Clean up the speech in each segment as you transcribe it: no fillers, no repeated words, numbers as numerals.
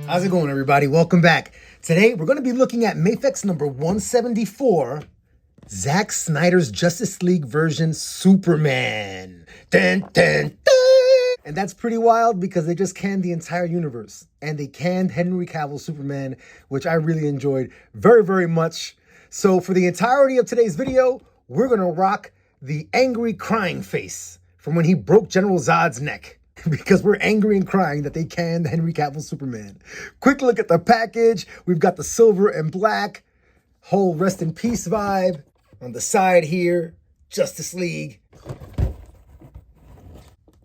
How's it going, everybody? Welcome back. Today, we're going to be looking at Mafex number 174, Zack Snyder's Justice League version Superman. Dun, dun, dun. And that's pretty wild because they just canned the entire universe. And they canned Henry Cavill's Superman, which I really enjoyed very, very much. So for the entirety of today's video, we're going to rock the angry crying face from when he broke General Zod's neck. Because we're angry and crying that they canned Henry Cavill's Superman. Quick look at the package. We've got the silver and black, whole rest in peace vibe. On the side here, Justice League.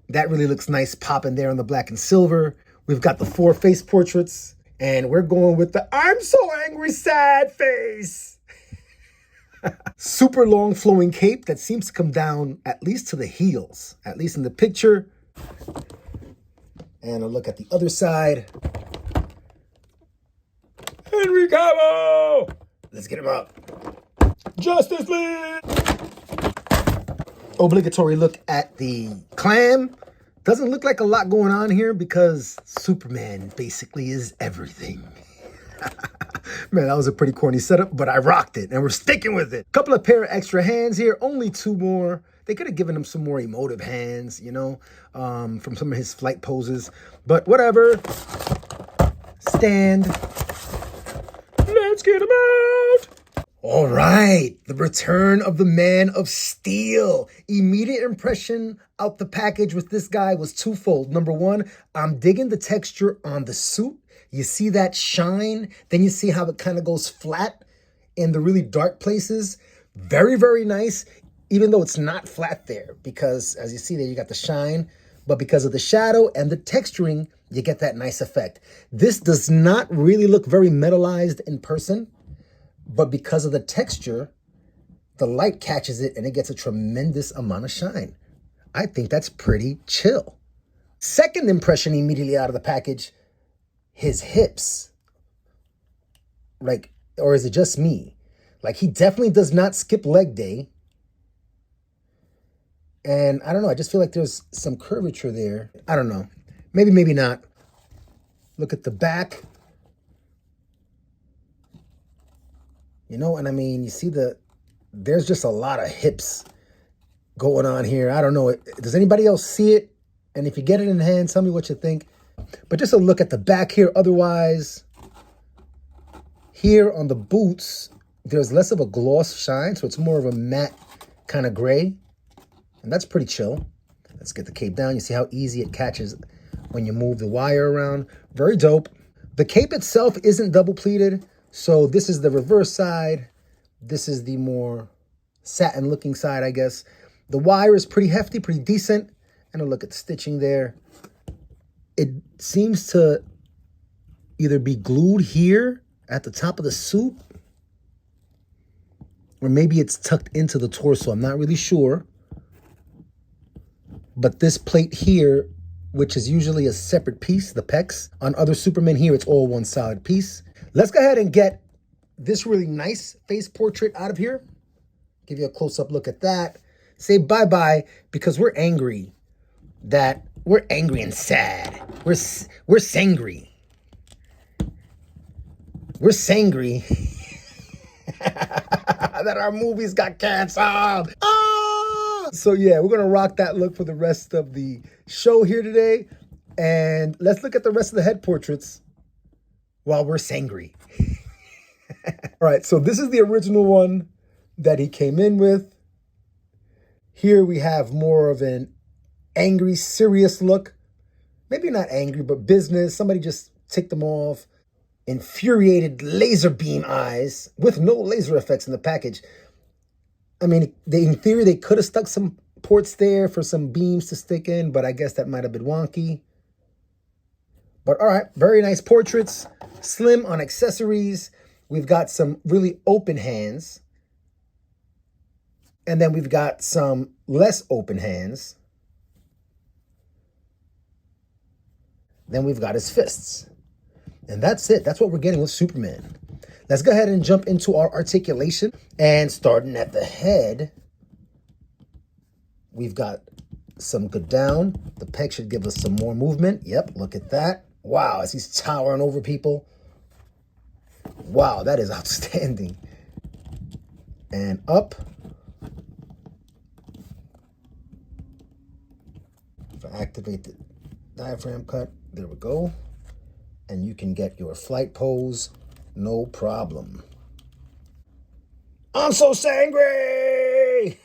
That really looks nice popping there on the black and silver. We've got the 4 face portraits. And we're going with the I'm so angry sad face. Super long flowing cape that seems to come down at least to the heels. At least in the picture. And a look at the other side. Henry Cavill! Let's get him out. Justice League! Obligatory look at the clam. Doesn't look like a lot going on here because Superman basically is everything. Man, that was a pretty corny setup, but I rocked it and we're sticking with it. Couple of pair of extra hands here, only 2 more. They could have given him some more emotive hands, you know, from some of his flight poses. But whatever. Stand. Let's get him out. All right. The return of the Man of Steel. Immediate impression out the package with this guy was twofold. Number one, I'm digging the texture on the suit. You see that shine. Then you see how it kind of goes flat in the really dark places. Very, very nice. Even though it's not flat there, because as you see there, you got the shine, but because of the shadow and the texturing, you get that nice effect. This does not really look very metallized in person, but because of the texture, the light catches it and it gets a tremendous amount of shine. I think that's pretty chill. Second impression immediately out of the package, his hips. Like, or is it just me? Like, he definitely does not skip leg day. And I don't know, I just feel like there's some curvature there. I don't know. Maybe, maybe not. Look at the back. You know, and I mean, you see there's just a lot of hips going on here. I don't know. Does anybody else see it? And if you get it in hand, tell me what you think. But just a look at the back here. Otherwise, here on the boots, there's less of a gloss shine. So it's more of a matte kind of gray. And that's pretty chill. Let's get the cape down. You see how easy it catches when you move the wire around. Very dope. The cape itself isn't double pleated. So this is the reverse side. This is the more satin looking side, I guess. The wire is pretty hefty, pretty decent. And a look at the stitching there. It seems to either be glued here at the top of the suit, or maybe it's tucked into the torso. I'm not really sure. But this plate here, which is usually a separate piece, the pecs, on other Supermen here, it's all one solid piece. Let's go ahead and get this really nice face portrait out of here. Give you a close-up look at that. Say bye-bye, because we're angry and sad. We're sangry. We're sangry that our movies got canceled. So yeah, we're going to rock that look for the rest of the show here today. And let's look at the rest of the head portraits while we're sangry. All right, so this is the original one that he came in with. Here we have more of an angry, serious look. Maybe not angry, but business. Somebody just ticked them off. Infuriated laser beam eyes with no laser effects in the package. I mean, in theory, they could have stuck some ports there for some beams to stick in, but I guess that might have been wonky. But all right, very nice portraits. Slim on accessories. We've got some really open hands. And then we've got some less open hands. Then we've got his fists. And that's it. That's what we're getting with Superman. Let's go ahead and jump into our articulation. And starting at the head, we've got some good down. The pec should give us some more movement. Yep, look at that. Wow, as he's towering over people. Wow, that is outstanding. And up. If I activate the diaphragm cut, there we go. And you can get your flight pose, no problem. I'm so sangry!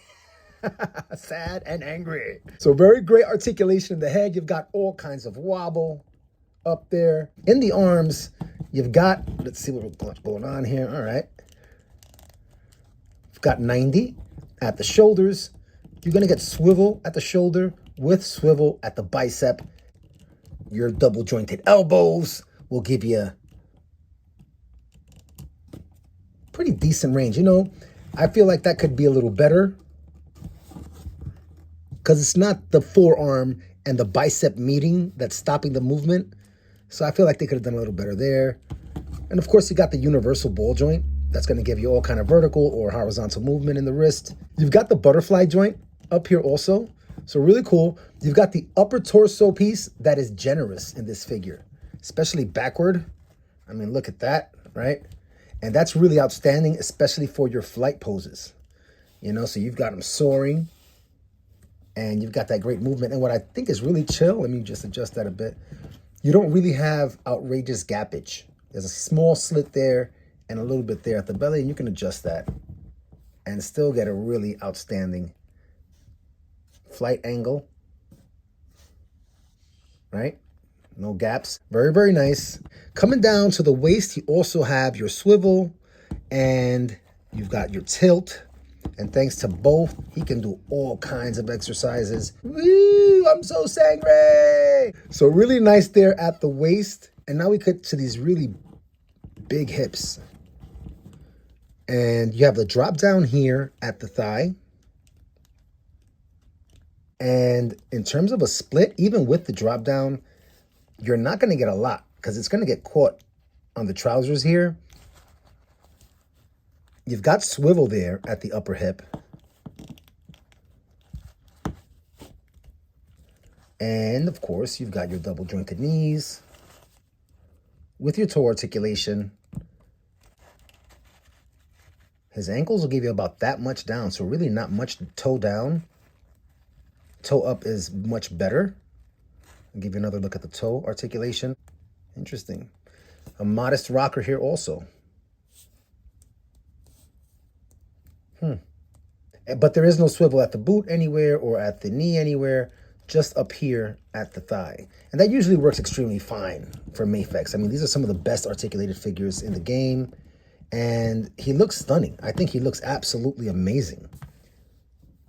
Sad and angry. So very great articulation in the head. You've got all kinds of wobble up there. In the arms, you've got, let's see what's going on here. All right. You've got 90 at the shoulders. You're going to get swivel at the shoulder with swivel at the bicep. Your double jointed elbows will give you pretty decent range. You know, I feel like that could be a little better because it's not the forearm and the bicep meeting that's stopping the movement. So I feel like they could have done a little better there. And of course, you got the universal ball joint. That's going to give you all kind of vertical or horizontal movement in the wrist. You've got the butterfly joint up here also. So really cool. You've got the upper torso piece that is generous in this figure, especially backward. I mean, look at that, right? And that's really outstanding, especially for your flight poses. You know, so you've got them soaring and you've got that great movement. And what I think is really chill, let me just adjust that a bit. You don't really have outrageous gappage. There's a small slit there and a little bit there at the belly, and you can adjust that and still get a really outstanding flight angle, right? No gaps. Very, very nice. Coming down to the waist, you also have your swivel and you've got your tilt. And thanks to both, he can do all kinds of exercises. Woo, I'm so sangry. So really nice there at the waist. And now we cut to these really big hips. And you have the drop down here at the thigh. And in terms of a split, even with the drop down, you're not going to get a lot because it's going to get caught on the trousers here. You've got swivel there at the upper hip. And of course, you've got your double jointed knees with your toe articulation. His ankles will give you about that much down. So really not much toe down. Toe up is much better. I'll give you another look at the toe articulation. Interesting. A modest rocker here also. But there is no swivel at the boot anywhere or at the knee anywhere, just up here at the thigh. And that usually works extremely fine for Mafex. I mean, these are some of the best articulated figures in the game. And he looks stunning. I think he looks absolutely amazing.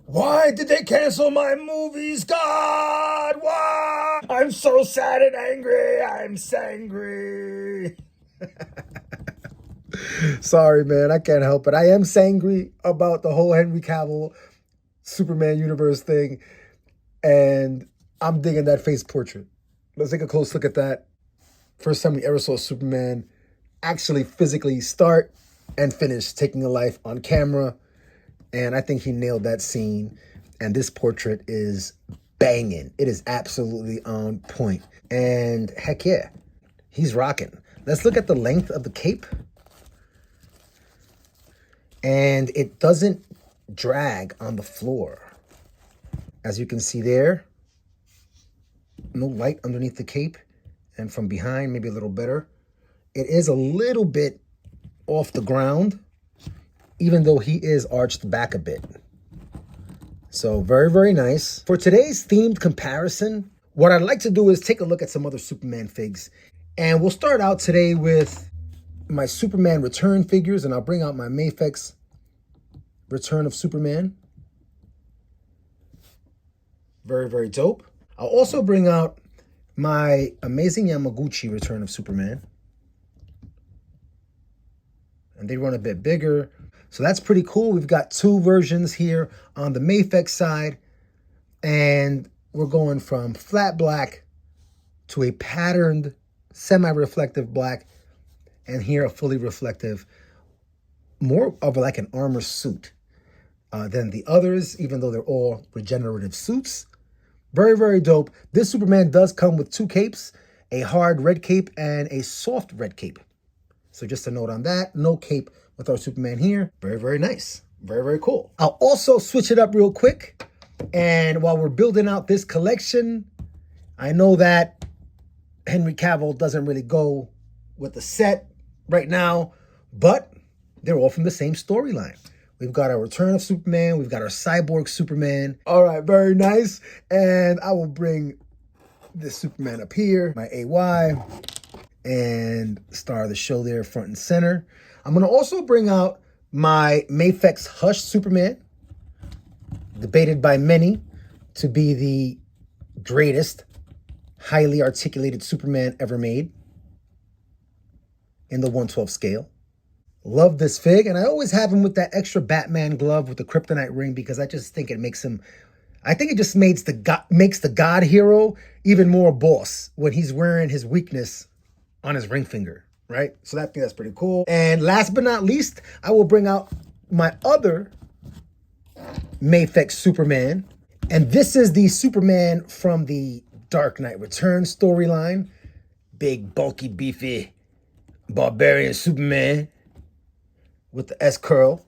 Why did they cancel my movies? God, why? I'm so sad and angry. I'm sangry. Sorry, man. I can't help it. I am sangry about the whole Henry Cavill Superman universe thing. And I'm digging that face portrait. Let's take a close look at that. First time we ever saw Superman actually physically start and finish taking a life on camera. And I think he nailed that scene. And this portrait is banging. It is absolutely on point. And heck yeah, he's rocking. Let's look at the length of the cape. And it doesn't drag on the floor. As you can see there, no light underneath the cape. And from behind, maybe a little better. It is a little bit off the ground, even though he is arched back a bit. So very, very nice. For today's themed comparison, what I'd like to do is take a look at some other Superman figs. And we'll start out today with my Superman Return figures, and I'll bring out my Mafex Return of Superman. Very, very dope. I'll also bring out my Amazing Yamaguchi Return of Superman. And they run a bit bigger. So that's pretty cool. We've got two versions here on the Mafex side. And we're going from flat black to a patterned semi-reflective black. And here a fully reflective, more of like an armor suit than the others, even though they're all regenerative suits. Very, very dope. This Superman does come with two capes. a hard red cape and a soft red cape. So just a note on that. No cape with our Superman here. Very, very nice. Very, very cool. I'll also switch it up real quick. And while we're building out this collection, I know that Henry Cavill doesn't really go with the set right now, but they're all from the same storyline. We've got our Return of Superman. We've got our Cyborg Superman. All right, very nice. And I will bring this Superman up here, my AY, and star of the show there front and center. I'm going to also bring out my Mafex Hush Superman, debated by many to be the greatest highly articulated Superman ever made in the 1/12 scale. Love this fig, and I always have him with that extra Batman glove with the kryptonite ring because I just think it makes him, I think it just makes the God hero even more boss when he's wearing his weakness on his ring finger, right? So I think that's pretty cool. And last but not least, I will bring out my other Mafex Superman, and this is the Superman from the Dark Knight Returns storyline. Big, bulky, beefy, barbarian Superman with the S-curl.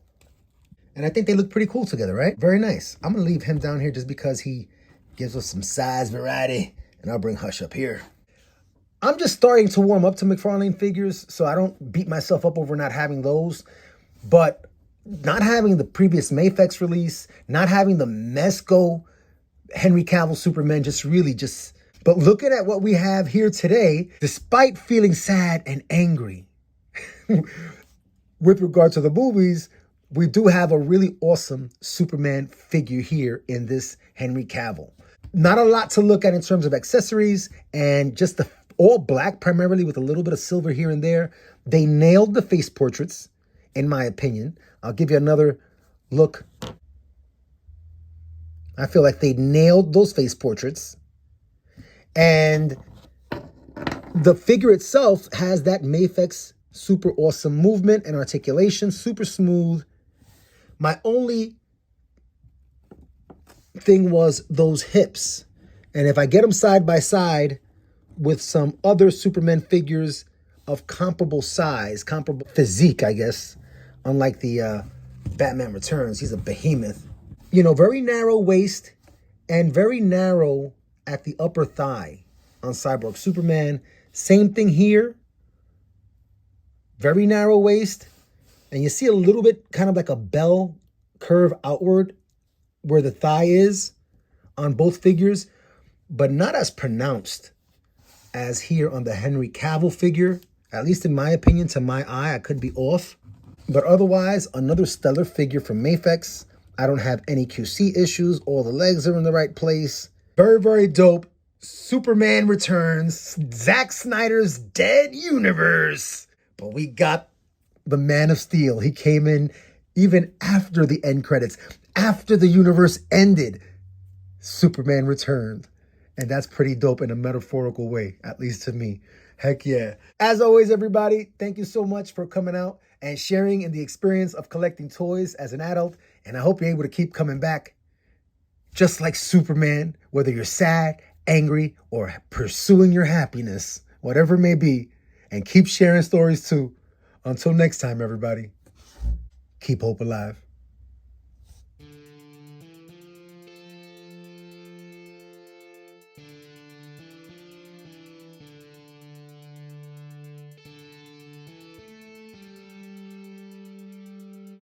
And I think they look pretty cool together, right? Very nice. I'm going to leave him down here just because he gives us some size variety. And I'll bring Hush up here. I'm just starting to warm up to McFarlane figures, so I don't beat myself up over not having those. But not having the previous Mafex release, not having the Mesco Henry Cavill Superman but looking at what we have here today, despite feeling sad and angry with regard to the movies, we do have a really awesome Superman figure here in this Henry Cavill. Not a lot to look at in terms of accessories, and just the all black primarily with a little bit of silver here and there. They nailed the face portraits, in my opinion. I'll give you another look. I feel like they nailed those face portraits. And the figure itself has that Mafex super awesome movement and articulation, super smooth. My only thing was those hips. And if I get them side by side with some other Superman figures of comparable size, comparable physique, I guess, unlike the Batman Returns, he's a behemoth. You know, very narrow waist and very narrow at the upper thigh on Cyborg Superman. Same thing here. Very narrow waist. And you see a little bit kind of like a bell curve outward where the thigh is on both figures, but not as pronounced as here on the Henry Cavill figure. At least in my opinion, to my eye, I could be off. But otherwise, another stellar figure from Mafex. I don't have any QC issues. All the legs are in the right place. Very, very dope. Superman Returns. Zack Snyder's Dead Universe. But we got the Man of Steel. He came in even after the end credits. After the universe ended, Superman returned. And that's pretty dope in a metaphorical way, at least to me. Heck yeah. As always, everybody, thank you so much for coming out and sharing in the experience of collecting toys as an adult. And I hope you're able to keep coming back. Just like Superman, whether you're sad, angry, or pursuing your happiness, whatever it may be. And keep sharing stories too. Until next time, everybody, keep hope alive.